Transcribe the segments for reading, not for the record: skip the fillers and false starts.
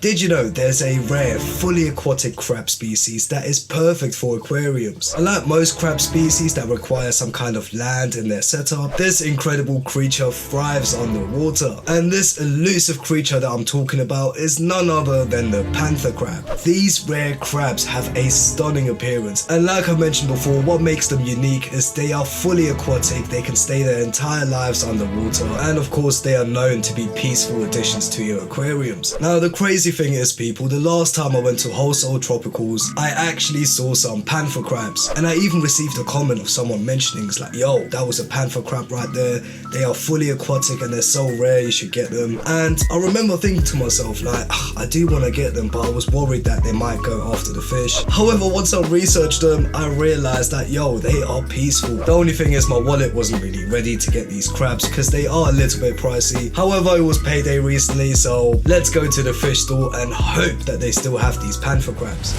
Did you know there's a rare, fully aquatic crab species that is perfect for aquariums? Unlike most crab species that require some kind of land in their setup, this incredible creature thrives underwater. And this elusive creature that I'm talking about is none other than the panther crab. These rare crabs have a stunning appearance, and like I mentioned before, what makes them unique is they are fully aquatic, they can stay their entire lives underwater, and of course they are known to be peaceful additions to your aquariums. Now the crazy thing is, people, the last time I went to Wholesale Tropicals, I actually saw some panther crabs, and I even received a comment of someone mentioning, it's like, yo, that was a panther crab right there, they are fully aquatic and they're so rare, you should get them. And I remember thinking to myself, like, I do want to get them, but I was worried that they might go after the fish. However, once I researched them, I realized that, yo, they are peaceful. The only thing is my wallet wasn't really ready to get these crabs because they are a little bit pricey. However, it was payday recently, so let's go to the fish store and hope that they still have these panther crabs.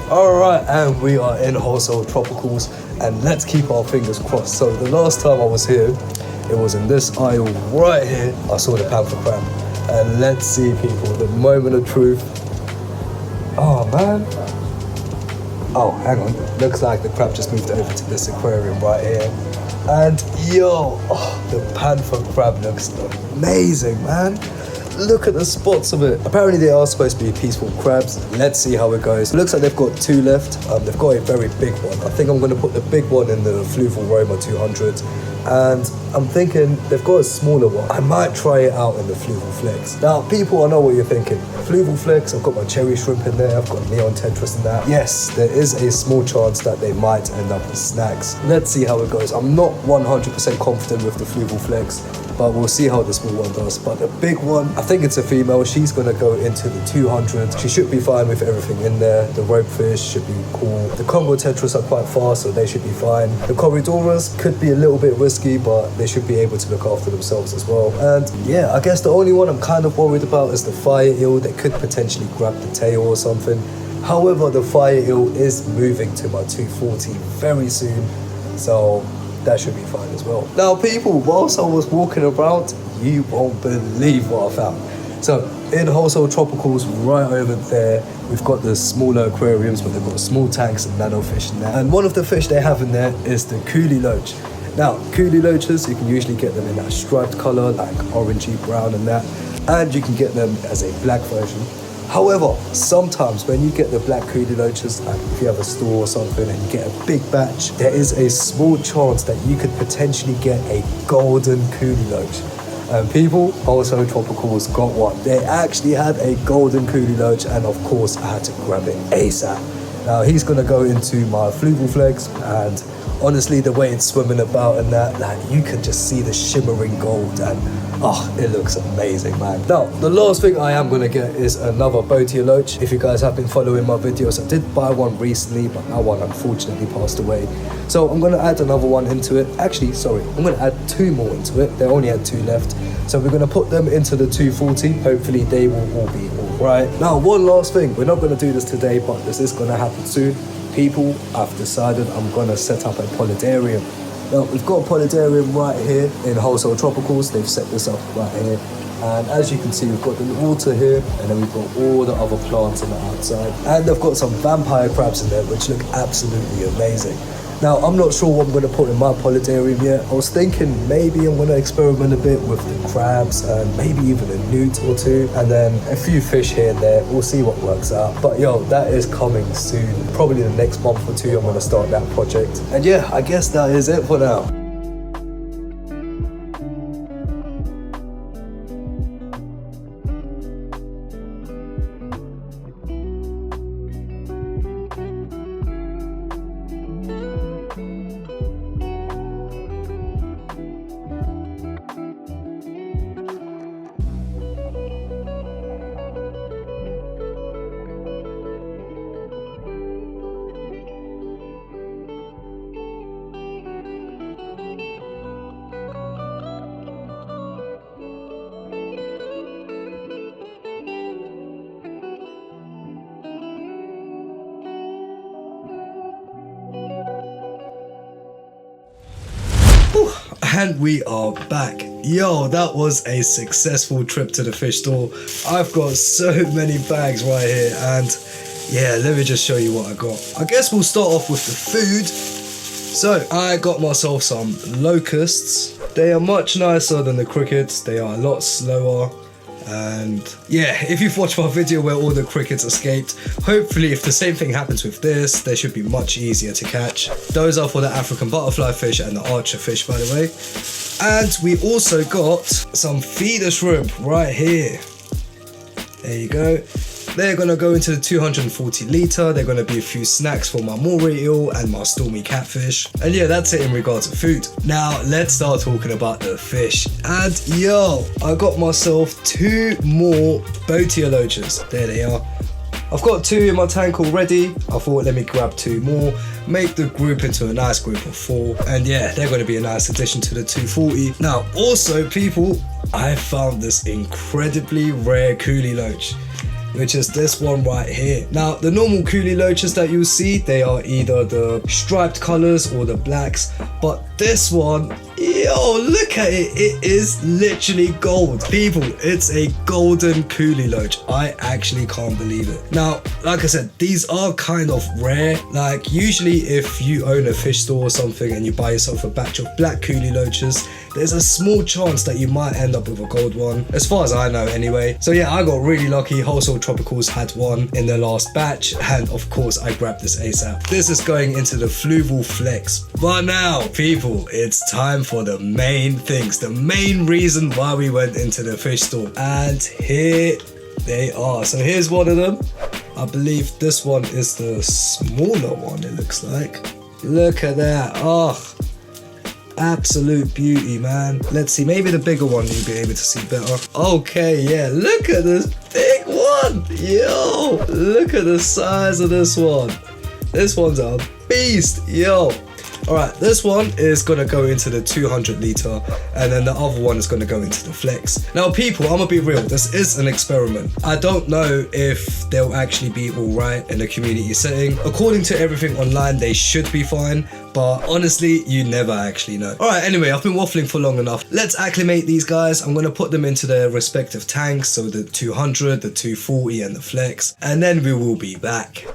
Alright, and we are in Wholesale Tropicals, and let's keep our fingers crossed. So the last time I was here, it was in this aisle right here, I saw the panther crab. And let's see, people, the moment of truth. Oh man. Oh, hang on, looks like the crab just moved over to this aquarium right here. And yo, the panther crab looks amazing, man. Look at the spots of it. Apparently they are supposed to be peaceful crabs. Let's see how it goes. Looks like they've got two left. They've got a very big one. I think I'm going to put the big one in the Fluval Roma 200. And I'm thinking they've got a smaller one. I might try it out in the Fluval Flex. Now, people, I know what you're thinking. Fluval Flex, I've got my cherry shrimp in there. I've got neon tetras in that. Yes, there is a small chance that they might end up as snacks. Let's see how it goes. I'm not 100% confident with the Fluval Flex, but we'll see how the small one does. But the big one, I think it's a female. She's gonna go into the 200. She should be fine with everything in there. The rope fish should be cool. The Congo tetras are quite fast, so they should be fine. The corridoras could be a little bit risky, but they should be able to look after themselves as well. And yeah, I guess the only one I'm kind of worried about is the fire eel. They could potentially grab the tail or something. However, the fire eel is moving to my 240 very soon, so that should be fine as well. Now people, whilst I was walking around, you won't believe what I found. So in Wholesale Tropicals, right over there, we've got the smaller aquariums, but they've got small tanks and nano fish in there. And one of the fish they have in there is the coolie loach. Now, coolie loaches, you can usually get them in that striped color, like orangey brown and that, and you can get them as a black version. However, sometimes when you get the black coolie loaches, like if you have a store or something and you get a big batch, there is a small chance that you could potentially get a golden coolie loach. And people, also Tropicals got one. They actually had a golden coolie loach, and of course I had to grab it ASAP. Now he's gonna go into my Fluval Flex, and honestly the way it's swimming about and that, like, you can just see the shimmering gold, and it looks amazing, man. Now the last thing I am gonna get is another Boatia loach. If you guys have been following my videos, I did buy one recently, but that one unfortunately passed away, so I'm gonna add another one into it. Actually, sorry, I'm gonna add two more into it. They only had two left, so we're gonna put them into the 240. Hopefully they will all be all right. Now one last thing, we're not gonna do this today, but this is gonna happen soon. People, I've decided I'm gonna set up a polydarium. Now we've got a polydarium right here in Wholesale Tropicals. They've set this up right here, and as you can see, we've got the water here, and then we've got all the other plants on the outside, and they've got some vampire crabs in there which look absolutely amazing. Now, I'm not sure what I'm going to put in my polydarium yet. I was thinking maybe I'm going to experiment a bit with the crabs and maybe even a newt or two, and then a few fish here and there. We'll see what works out. But yo, that is coming soon. Probably the next month or two I'm going to start that project. And yeah, I guess that is it for now. And we are back. Yo, that was a successful trip to the fish store. I've got so many bags right here, and yeah, let me just show you what I got. I guess we'll start off with the food. So I got myself some locusts. They are much nicer than the crickets. They are a lot slower. And yeah, if you've watched my video where all the crickets escaped, hopefully if the same thing happens with this, they should be much easier to catch. Those are for the African butterfly fish and the archer fish, by the way. And we also got some feeder shrimp right here. There you go. They're gonna go into the 240 litre. They're gonna be a few snacks for my moray eel and my stormy catfish. And yeah, that's it in regards to food. Now let's start talking about the fish. And yo, I got myself 2 more Botia loaches. There they are. I've got 2 in my tank already. I thought let me grab 2 more, make the group into a nice group of 4. And yeah, they're gonna be a nice addition to the 240. Now also people, I found this incredibly rare coolie loach, which is this one right here. Now, the normal coolie loaches that you'll see, they are either the striped colors or the blacks, but this one, yo, look at it. It is literally gold. People, it's a golden coolie loach. I actually can't believe it. Now, like I said, these are kind of rare. Like, usually if you own a fish store or something and you buy yourself a batch of black coolie loaches, there's a small chance that you might end up with a gold one, as far as I know anyway. So yeah, I got really lucky. Wholesale Tropicals had one in their last batch, and of course I grabbed this ASAP. This is going into the Fluval Flex. But now, people, it's time for the main things, the main reason why we went into the fish store. And here they are. So here's one of them. I believe this one is the smaller one, it looks like. Look at that. Oh, absolute beauty, man. Let's see, maybe the bigger one you'll be able to see better. Okay, yeah, look at this big one. Yo, look at the size of this one. This one's a beast, yo. Alright, this one is going to go into the 200 litre, and then the other one is going to go into the Flex. Now people, I'm going to be real, this is an experiment. I don't know if they'll actually be alright in a community setting. According to everything online, they should be fine, but honestly, you never actually know. Alright, anyway, I've been waffling for long enough. Let's acclimate these guys. I'm going to put them into their respective tanks, so the 200, the 240 and the Flex, and then we will be back.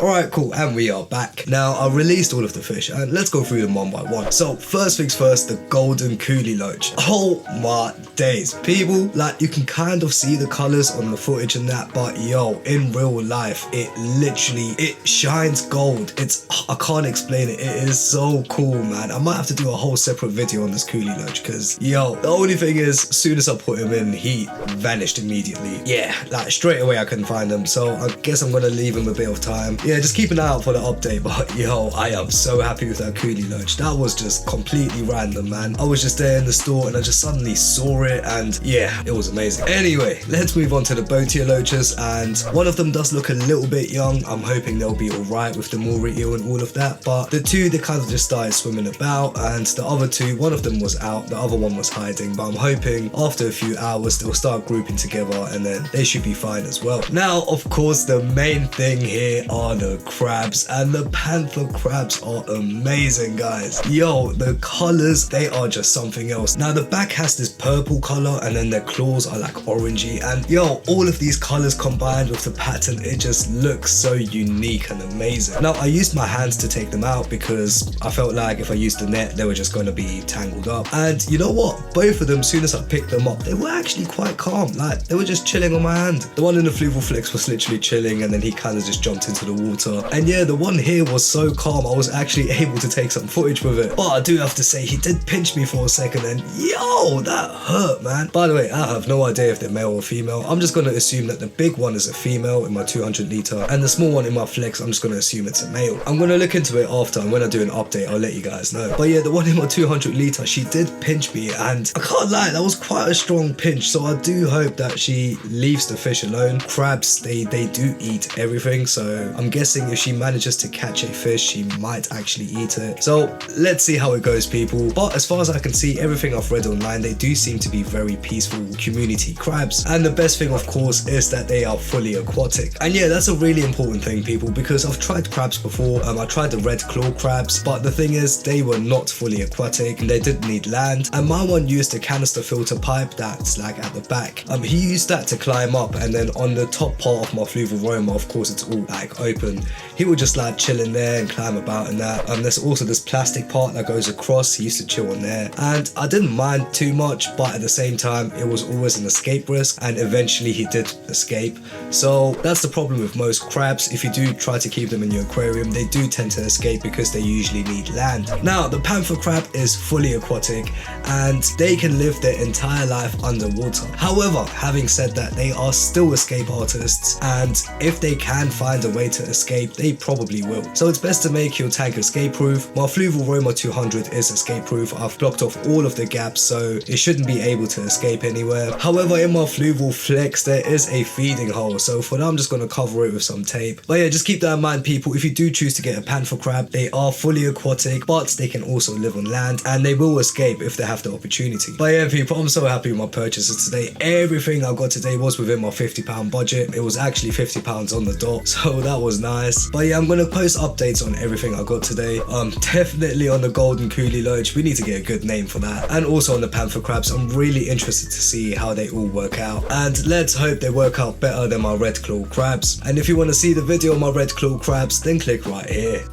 Alright, cool, and we are back. Now, I released all of the fish, and let's go through them one by one. So, first things first, the golden coolie loach. Oh my days. People, like, you can kind of see the colours on the footage and that, but yo, in real life, it shines gold. I can't explain it. It is so cool, man. I might have to do a whole separate video on this coolie loach, because, yo, the only thing is, as soon as I put him in, he vanished immediately. Yeah, like, straight away I couldn't find him, so I guess I'm gonna leave him a bit of time. Yeah, just keep an eye out for the update, but yo, I am so happy with that coolie loach. That was just completely random, man. I was just there in the store and I just suddenly saw it, and yeah, it was amazing. Anyway, let's move on to the boatier loaches, and one of them does look a little bit young. I'm hoping they'll be alright with the Maury eel and all of that, but the two, they kind of just started swimming about, and the other two, one of them was out, the other one was hiding, but I'm hoping after a few hours they'll start grouping together and then they should be fine as well. Now, of course, the main thing here are the crabs, and the panther crabs are amazing, guys. Yo, the colors, they are just something else. Now, the back has this purple color, and then their claws are like orangey, and yo, all of these colors combined with the pattern, it just looks so unique and amazing. Now, I used my hands to take them out because I felt like if I used the net, they were just going to be tangled up. And you know what? Both of them, as soon as I picked them up, they were actually quite calm. Like, they were just chilling on my hand. The one in the Fluval Flex was literally chilling, and then he kind of just jumped into the water. And yeah, the one here was so calm, I was actually able to take some footage with it. But I do have to say, he did pinch me for a second, and yo, that hurt, man. By the way, I have no idea if they're male or female. I'm just going to assume that the big one is a female in my 200 litre, and the small one in my Flex, I'm just going to assume it's a male. I'm going to look into it after, and when I do an update, I'll let you guys know. But yeah, the one in my 200 litre, she did pinch me, and I can't lie, that was quite a strong pinch, so I do hope that she leaves the fish alone. Crabs, they do eat everything, so I'm guessing if she manages to catch a fish, she might actually eat it. So let's see how it goes, people. But as far as I can see, everything I've read online, they do seem to be very peaceful community crabs, and the best thing, of course, is that they are fully aquatic. And yeah, that's a really important thing, people, because I've tried crabs before. I tried the red claw crabs, but the thing is, they were not fully aquatic and they did need land, and my one used a canister filter pipe that's like at the back. He used that to climb up, and then on the top part of my Fluval Roma, of course it's all like open, he would just like chill in there and climb about and that. There's also this plastic part that goes across, he used to chill on there, and I didn't mind too much, but at the same time it was always an escape risk, and eventually he did escape. So that's the problem with most crabs. If you do try to keep them in your aquarium, they do tend to escape because they usually need land. Now, the panther crab is fully aquatic and they can live their entire life underwater. However, having said that, they are still escape artists, and if they can find a way to escape, they probably will. So it's best to make your tank escape proof. My Fluval Roma 200 is escape proof. I've blocked off all of the gaps, so it shouldn't be able to escape anywhere. However, in my Fluval Flex, there is a feeding hole, so for now I'm just going to cover it with some tape. But yeah, just keep that in mind, people. If you do choose to get a panther crab, they are fully aquatic, but they can also live on land, and they will escape if they have the opportunity. But yeah, people, I'm so happy with my purchases today. Everything I got today was within my £50 budget. It was actually £50 on the dot, so that was nice. But yeah, I'm going to post updates on everything I got today. Definitely on the golden coolie loach, we need to get a good name for that, and also on the panther crabs. I'm really interested to see how they all work out, and let's hope they work out better than my red claw crabs. And if you want to see the video on my red claw crabs, then click right here.